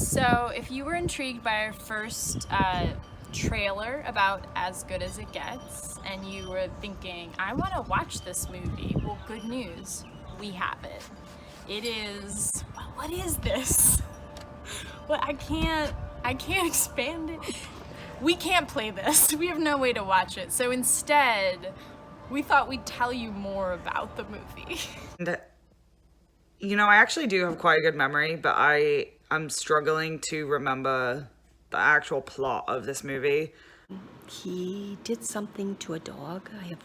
So if you were intrigued by our first trailer about As Good As It Gets, and you were thinking, I want to watch this movie, well, good news, we have it. It is, what is this? Well, I can't expand it. We can't play this. We have no way to watch it. So instead, we thought we'd tell you more about the movie. And, you know, I actually do have quite a good memory, but I'm struggling to remember the actual plot of this movie. He did something to a dog. I have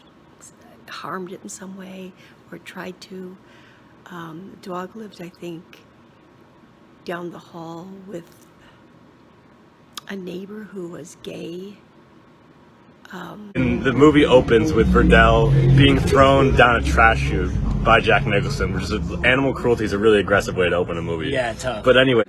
harmed it in some way or tried to. The dog lived, I think, down the hall with a neighbor who was gay. And the movie opens with Verdell being thrown down a trash chute by Jack Nicholson, which is animal cruelty is a really aggressive way to open a movie. Yeah, tough. But anyway.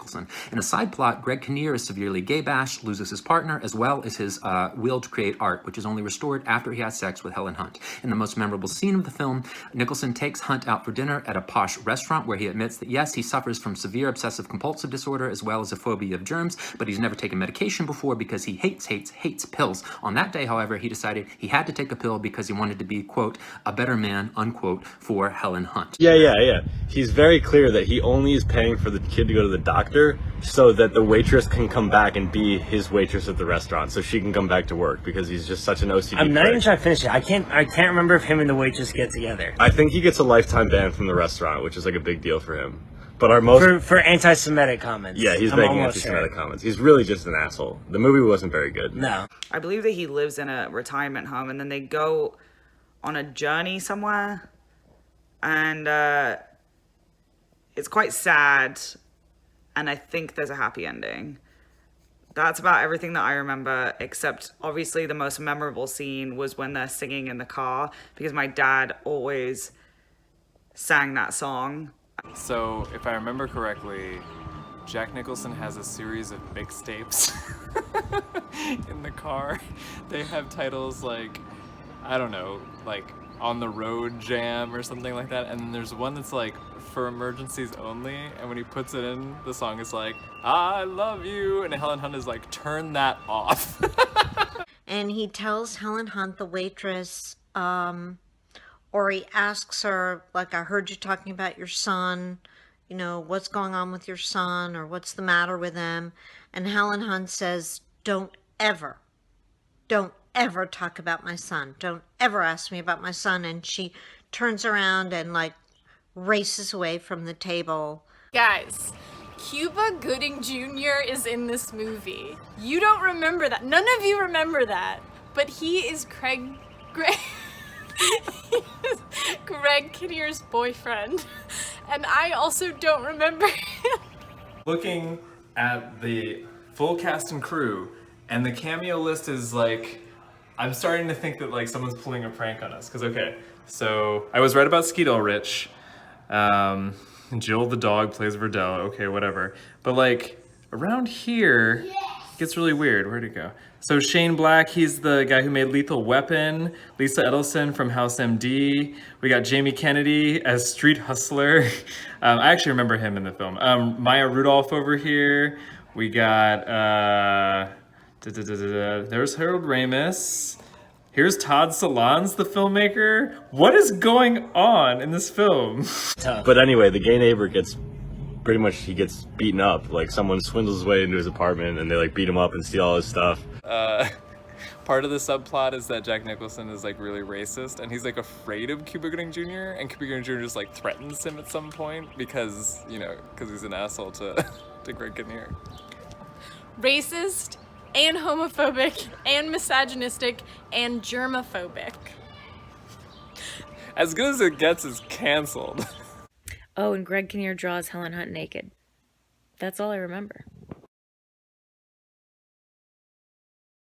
In a side plot, Greg Kinnear is severely gay bashed, loses his partner, as well as his will to create art, which is only restored after he has sex with Helen Hunt. In the most memorable scene of the film, Nicholson takes Hunt out for dinner at a posh restaurant where he admits that yes, he suffers from severe obsessive-compulsive disorder as well as a phobia of germs, but he's never taken medication before because he hates pills. On that day, however, he decided he had to take a pill because he wanted to be, quote, a better man, unquote, for Helen Hunt. Yeah. He's very clear that he only is paying for the kid to go to the doctor so that the waitress can come back and be his waitress at the restaurant so she can come back to work because he's just such an OCD I'm not prick. even trying to finish it. I can't remember if him and the waitress get together. I think he gets a lifetime ban from the restaurant, which is like a big deal for him. But our most... For anti-Semitic comments. Yeah, he's making anti-Semitic comments. He's really just an asshole. The movie wasn't very good. No. I believe that he lives in a retirement home and then they go on a journey somewhere. And it's quite sad. And I think there's a happy ending. That's about everything that I remember, except obviously the most memorable scene was when they're singing in the car, because my dad always sang that song. So, if I remember correctly, Jack Nicholson has a series of mixtapes in the car. They have titles like, I don't know, like On the Road Jam or something like that. And then there's one that's like For Emergencies Only. And when he puts it in, the song is like, I love you. And Helen Hunt is like, turn that off. And he tells Helen Hunt, the waitress, or he asks her, like, I heard you talking about your son, you know, what's going on with your son, or what's the matter with him? And Helen Hunt says, don't ever talk about my son. Don't ever ask me about my son. And she turns around and, like, races away from the table. Guys, Cuba Gooding Jr. is in this movie. You don't remember that. None of you remember that. But he is Greg Kinnear's boyfriend. And I also don't remember him. Looking at the full cast and crew, and the cameo list is like, I'm starting to think that like someone's pulling a prank on us. Cause okay, so I was right about Skeet Ulrich. Jill the dog plays Verdell, okay, whatever. But like around here, it gets really weird. Where'd it go? So Shane Black, he's the guy who made Lethal Weapon. Lisa Edelson from House MD. We got Jamie Kennedy as Street Hustler. I actually remember him in the film. Maya Rudolph over here. We got, there's Harold Ramis. Here's Todd Solondz, the filmmaker. What is going on in this film? But anyway, the gay neighbor gets pretty much, he gets beaten up. Like someone swindles his way into his apartment and they like beat him up and steal all his stuff. Part of the subplot is that Jack Nicholson is like really racist and he's like afraid of Cuba Gooding Jr. and Cuba Gooding Jr. just like threatens him at some point because, you know, because he's an asshole to Greg Kinnear. Racist and homophobic and misogynistic and germophobic. As Good As It Gets is canceled. Oh, and Greg Kinnear draws Helen Hunt naked. That's all I remember.